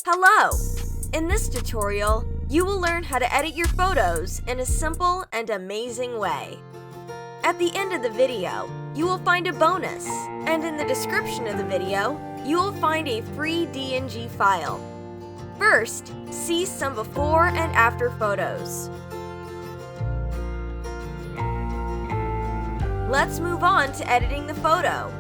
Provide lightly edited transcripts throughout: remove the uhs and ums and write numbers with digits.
Hello! In this tutorial, you will learn how to edit your photos in a simple and amazing way. At the end of the video, you will find a bonus, and in the description of the video, you will find a free DNG file. First, see some before and after photos. Let's move on to editing the photo.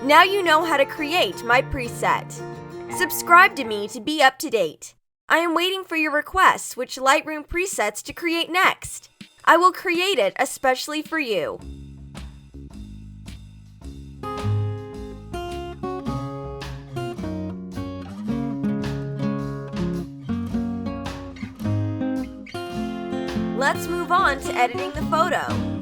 Now you know how to create my preset. Subscribe to me to be up to date. I am waiting for your requests which Lightroom presets to create next. I will create it especially for you. Let's move on to editing the photo.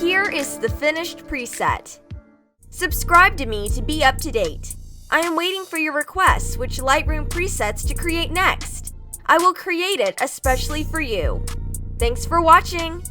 Here is the finished preset. Subscribe to me to be up to date. I am waiting for your requests which Lightroom presets to create next. I will create it especially for you. Thanks for watching!